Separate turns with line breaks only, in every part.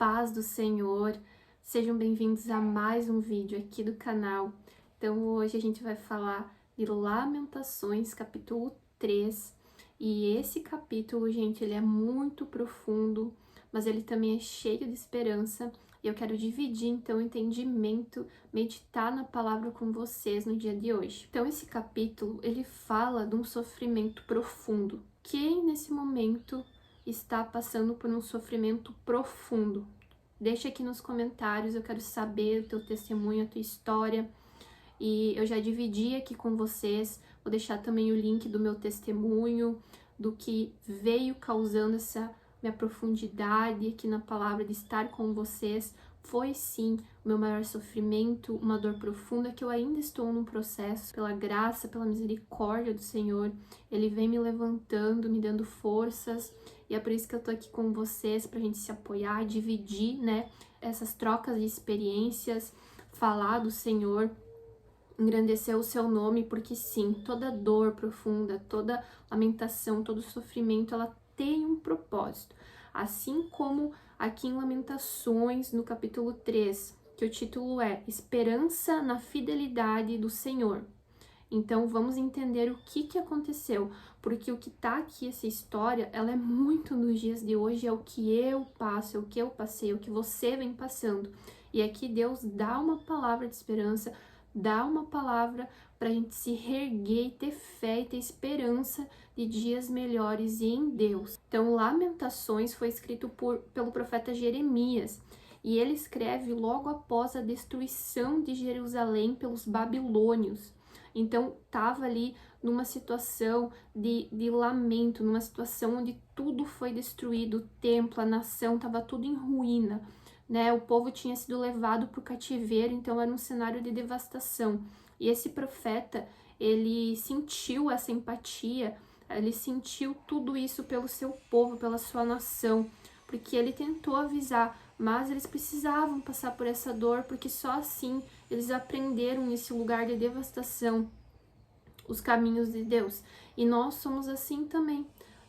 paz do Senhor, sejam bem-vindos a mais um vídeo aqui do canal. Então hoje a gente vai falar de Lamentações, capítulo 3, e esse capítulo, gente, ele é muito profundo, mas ele também é cheio de esperança, e eu quero dividir então o entendimento, meditar na palavra com vocês no dia de hoje. Então esse capítulo, ele fala de um sofrimento profundo. Quem nesse momento está passando por um sofrimento profundo? Deixa aqui nos comentários, eu quero saber o teu testemunho, a tua história. E eu já dividi aqui com vocês, vou deixar também o link do meu testemunho, do que veio causando essa minha profundidade aqui na palavra de estar com vocês. Foi sim o meu maior sofrimento, uma dor profunda que eu ainda estou num processo. Pela graça, pela misericórdia do Senhor, Ele vem me levantando, me dando forças, e é por isso que eu tô aqui com vocês, pra gente se apoiar, dividir, né, essas trocas de experiências, falar do Senhor, engrandecer o seu nome, porque sim, toda dor profunda, toda lamentação, todo sofrimento, ela tem um propósito. Assim como aqui em Lamentações, no capítulo 3, que o título é Esperança na Fidelidade do Senhor. Então vamos entender o que aconteceu, porque o que tá aqui, essa história, ela é muito nos dias de hoje, é o que eu passo, é o que eu passei, é o que você vem passando. E aqui Deus dá uma palavra de esperança, dá uma palavra para a gente se reerguer e ter fé e ter esperança de dias melhores em Deus. Então Lamentações foi escrito pelo profeta Jeremias, e ele escreve logo após a destruição de Jerusalém pelos babilônios. Então, estava ali numa situação de lamento, numa situação onde tudo foi destruído, o templo, a nação, estava tudo em ruína, né? O povo tinha sido levado para o cativeiro, então era um cenário de devastação. E esse profeta, ele sentiu essa empatia, ele sentiu tudo isso pelo seu povo, pela sua nação, porque ele tentou avisar, mas eles precisavam passar por essa dor, porque só assim eles aprenderam nesse lugar de devastação os caminhos de Deus. E nós somos assim também.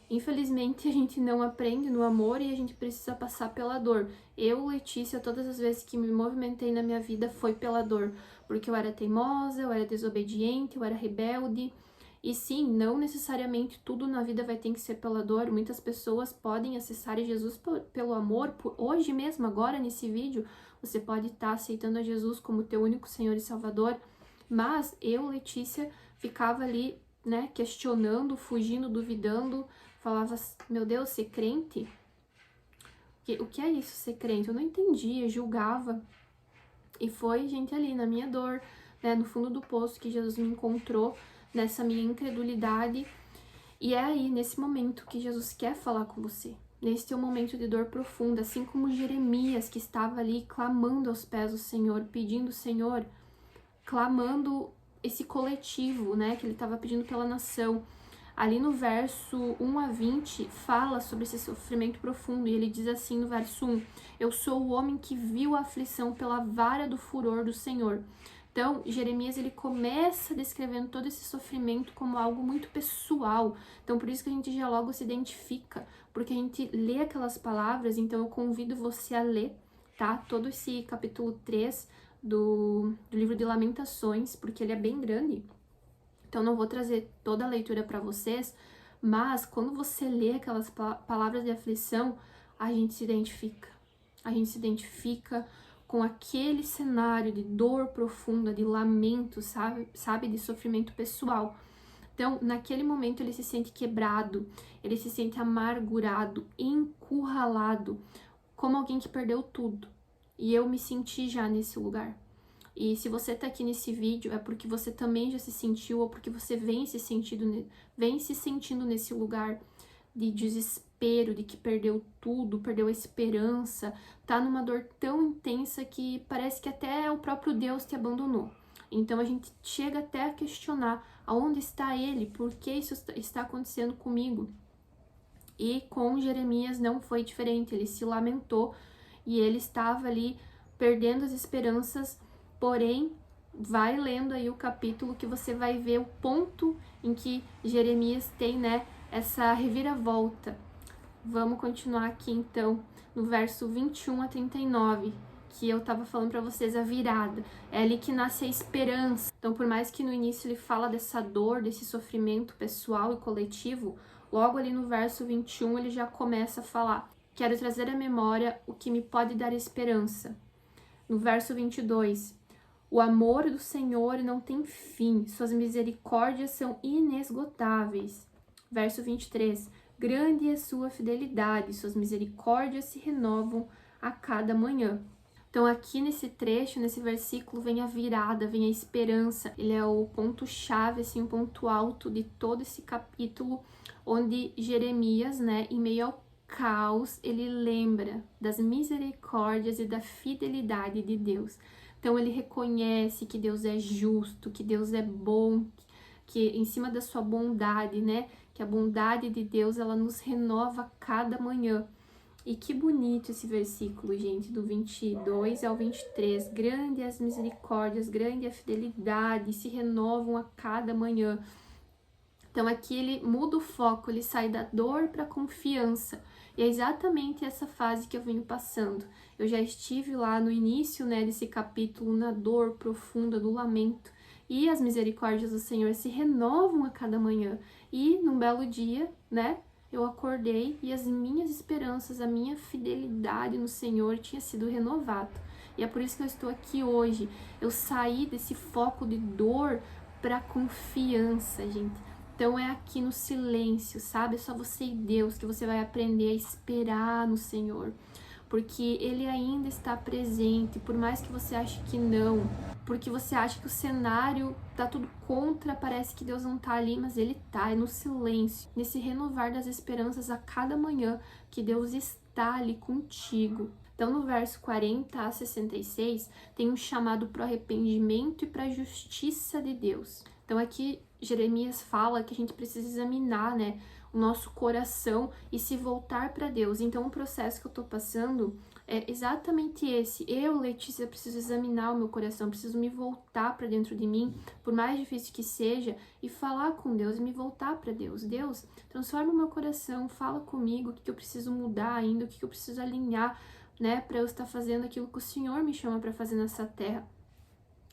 Infelizmente, a gente não aprende no amor e a gente precisa passar pela dor. Eu, Letícia, todas as vezes que me movimentei na minha vida foi pela dor, porque eu era teimosa, eu era desobediente, eu era rebelde. E sim, não necessariamente tudo na vida vai ter que ser pela dor. Muitas pessoas podem acessar Jesus pelo amor. Hoje mesmo, agora nesse vídeo, você pode estar aceitando a Jesus como teu único Senhor e Salvador. Mas eu, Letícia, ficava ali, né, questionando, fugindo, duvidando, falava, meu Deus, ser crente? O que é isso, ser crente? Eu não entendia, julgava. E foi, gente, ali na minha dor, né, no fundo do poço, que Jesus me encontrou nessa minha incredulidade. E é aí, nesse momento, que Jesus quer falar com você. Nesse teu momento de dor profunda, assim como Jeremias, que estava ali clamando aos pés do Senhor, pedindo, Senhor, clamando esse coletivo, né, que ele estava pedindo pela nação. Ali no verso 1 a 20, fala sobre esse sofrimento profundo, e ele diz assim no verso 1, eu sou o homem que viu a aflição pela vara do furor do Senhor. Então, Jeremias, ele começa descrevendo todo esse sofrimento como algo muito pessoal. Então, por isso que a gente já logo se identifica, porque a gente lê aquelas palavras. Então, eu convido você a ler, tá? Todo esse capítulo 3 do livro de Lamentações, porque ele é bem grande. Então, não vou trazer toda a leitura para vocês, mas quando você lê aquelas palavras de aflição, a gente se identifica. A gente se identifica com aquele cenário de dor profunda, de lamento, sabe, de sofrimento pessoal. Então, naquele momento, ele se sente quebrado, ele se sente amargurado, encurralado, como alguém que perdeu tudo. E eu me senti já nesse lugar. E se você tá aqui nesse vídeo, é porque você também já se sentiu, ou porque você vem se sentindo nesse lugar de desespero, de que perdeu tudo, perdeu a esperança, tá numa dor tão intensa que parece que até o próprio Deus te abandonou. Então a gente chega até a questionar aonde está Ele, por que isso está acontecendo comigo? E com Jeremias não foi diferente, ele se lamentou e ele estava ali perdendo as esperanças, porém, vai lendo aí o capítulo que você vai ver o ponto em que Jeremias tem, né, essa reviravolta. Vamos continuar aqui então no verso 21 a 39, que eu tava falando para vocês, a virada. É ali que nasce a esperança. Então, por mais que no início ele fala dessa dor, desse sofrimento pessoal e coletivo, logo ali no verso 21 ele já começa a falar: quero trazer à memória o que me pode dar esperança. No verso 22, o amor do Senhor não tem fim, suas misericórdias são inesgotáveis. Verso 23, grande é sua fidelidade, suas misericórdias se renovam a cada manhã. Então aqui nesse trecho, nesse versículo, vem a virada, vem a esperança. Ele é o ponto-chave, assim, o ponto alto de todo esse capítulo, onde Jeremias, né, em meio ao caos, ele lembra das misericórdias e da fidelidade de Deus. Então ele reconhece que Deus é justo, que Deus é bom, que em cima da sua bondade, né, que a bondade de Deus, ela nos renova a cada manhã. E que bonito esse versículo, gente, do 22 ao 23. Grande é as misericórdias, grande é a fidelidade, se renovam a cada manhã. Então aqui ele muda o foco, ele sai da dor para a confiança. E é exatamente essa fase que eu venho passando. Eu já estive lá no início, né, desse capítulo, na dor profunda do lamento. E as misericórdias do Senhor se renovam a cada manhã. E num belo dia, né, eu acordei e as minhas esperanças, a minha fidelidade no Senhor tinha sido renovada. E é por isso que eu estou aqui hoje. Eu saí desse foco de dor para confiança, gente. Então é aqui no silêncio, sabe? É só você e Deus que você vai aprender a esperar no Senhor. Porque Ele ainda está presente, por mais que você ache que não. Porque você acha que o cenário tá tudo contra, parece que Deus não tá ali, mas Ele tá, é no silêncio. Nesse renovar das esperanças a cada manhã, que Deus está ali contigo. Então, no verso 40 a 66, tem um chamado para o arrependimento e para a justiça de Deus. Então, aqui Jeremias fala que a gente precisa examinar, né, o nosso coração e se voltar para Deus. Então, o processo que eu tô passando é exatamente esse. Eu, Letícia, preciso examinar o meu coração, preciso me voltar para dentro de mim, por mais difícil que seja, e falar com Deus e me voltar para Deus. Deus, transforma o meu coração, fala comigo o que eu preciso mudar ainda, o que eu preciso alinhar, né, para eu estar fazendo aquilo que o Senhor me chama para fazer nessa terra.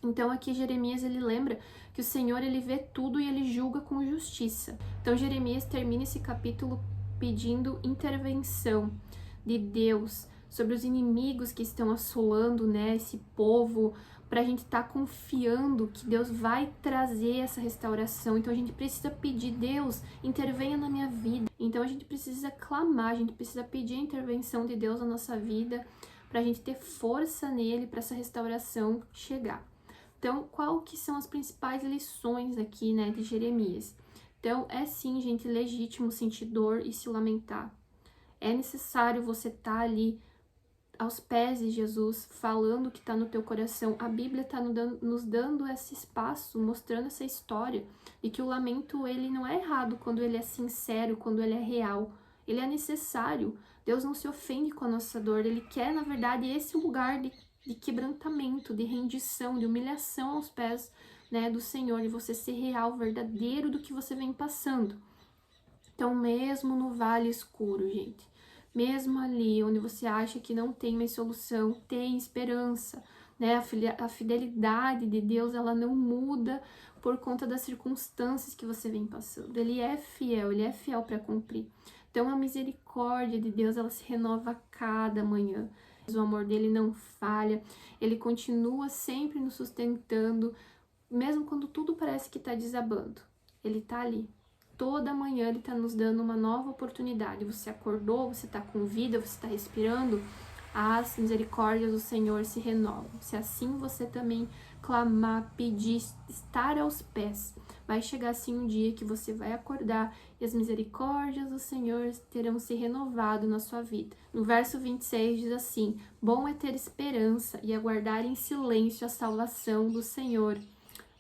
Então aqui Jeremias, ele lembra que o Senhor, ele vê tudo e ele julga com justiça. Então Jeremias termina esse capítulo pedindo intervenção de Deus sobre os inimigos que estão assolando, né, esse povo, para a gente estar confiando que Deus vai trazer essa restauração. Então a gente precisa pedir: Deus, intervenha na minha vida. Então a gente precisa clamar, a gente precisa pedir a intervenção de Deus na nossa vida, para a gente ter força nele, para essa restauração chegar. Então, qual que são as principais lições aqui, né, de Jeremias? Então, é sim, gente, legítimo sentir dor e se lamentar. É necessário você estar ali aos pés de Jesus, falando o que está no teu coração. A Bíblia está nos dando esse espaço, mostrando essa história, e que o lamento, ele não é errado quando ele é sincero, quando ele é real. Ele é necessário. Deus não se ofende com a nossa dor, ele quer, na verdade, esse lugar de quebrantamento, de rendição, de humilhação aos pés, né, do Senhor, e você ser real, verdadeiro do que você vem passando. Então, mesmo no vale escuro, gente, mesmo ali onde você acha que não tem mais solução, tem esperança, né? A fidelidade de Deus, ela não muda por conta das circunstâncias que você vem passando. Ele é fiel para cumprir. Então, a misericórdia de Deus, ela se renova a cada manhã. O amor dele não falha, ele continua sempre nos sustentando, mesmo quando tudo parece que está desabando. Ele está ali. Toda manhã ele está nos dando uma nova oportunidade. Você acordou, você está com vida, você está respirando, as misericórdias do Senhor se renovam. Se assim você também clamar, pedir, estar aos pés, vai chegar assim um dia que você vai acordar e as misericórdias do Senhor terão se renovado na sua vida. No verso 26 diz assim: bom é ter esperança e aguardar em silêncio a salvação do Senhor.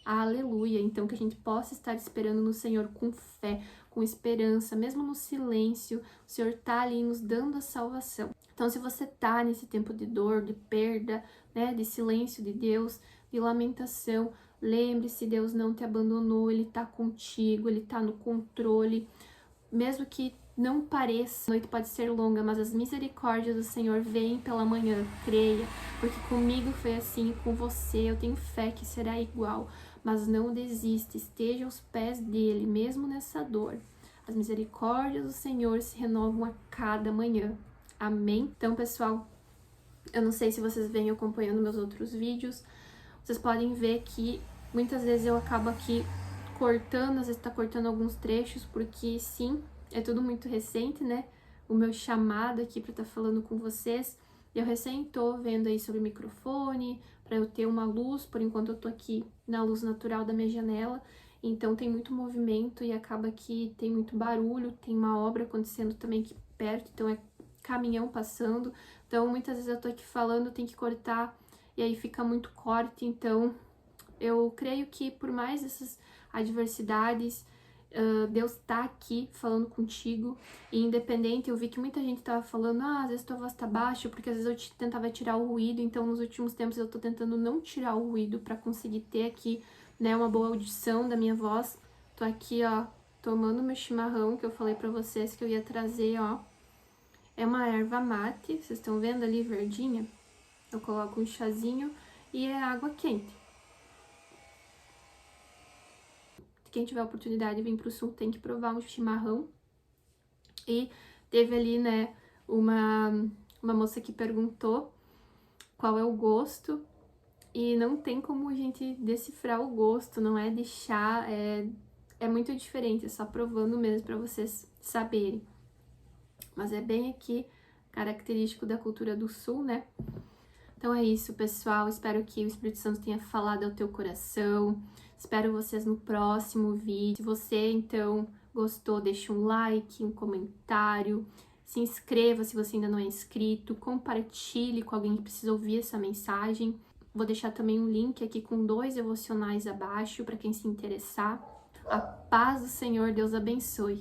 Aleluia! Então que a gente possa estar esperando no Senhor com fé, com esperança, mesmo no silêncio, o Senhor tá ali nos dando a salvação. Então, se você tá nesse tempo de dor, de perda, né, de silêncio de Deus, de lamentação, lembre-se, Deus não te abandonou, Ele tá contigo, Ele tá no controle. Mesmo que não pareça, a noite pode ser longa, mas as misericórdias do Senhor vêm pela manhã, creia, porque comigo foi assim, com você, eu tenho fé que será igual, mas não desista, esteja aos pés dele, mesmo nessa dor. As misericórdias do Senhor se renovam a cada manhã. Amém? Então, pessoal, eu não sei se vocês vêm acompanhando meus outros vídeos, vocês podem ver que muitas vezes eu acabo aqui cortando, às vezes tá cortando alguns trechos, porque sim, é tudo muito recente, né? O meu chamado aqui pra estar falando com vocês. Eu recém tô vendo aí sobre o microfone, pra eu ter uma luz, por enquanto eu tô aqui na luz natural da minha janela, então tem muito movimento e acaba que tem muito barulho, tem uma obra acontecendo também aqui perto, então é caminhão passando, então muitas vezes eu tô aqui falando, tem que cortar, e aí fica muito corte, então eu creio que por mais essas adversidades, Deus tá aqui falando contigo, e independente, eu vi que muita gente tava falando, às vezes tua voz tá baixa, porque às vezes eu tentava tirar o ruído, então nos últimos tempos eu tô tentando não tirar o ruído pra conseguir ter aqui, né, uma boa audição da minha voz. Tô aqui, ó, tomando meu chimarrão, que eu falei pra vocês que eu ia trazer, ó. É uma erva mate, vocês estão vendo ali, verdinha? Eu coloco um chazinho e é água quente. Quem tiver a oportunidade de vir pro sul tem que provar um chimarrão. E teve ali, né, uma moça que perguntou qual é o gosto. E não tem como a gente decifrar o gosto, não é de chá, é muito diferente, é só provando mesmo para vocês saberem. Mas é bem aqui característico da cultura do sul, né? Então é isso, pessoal. Espero que o Espírito Santo tenha falado ao teu coração. Espero vocês no próximo vídeo. Se você, então, gostou, deixa um like, um comentário. Se inscreva se você ainda não é inscrito. Compartilhe com alguém que precisa ouvir essa mensagem. Vou deixar também um link aqui com 2 devocionais abaixo para quem se interessar. A paz do Senhor, Deus abençoe.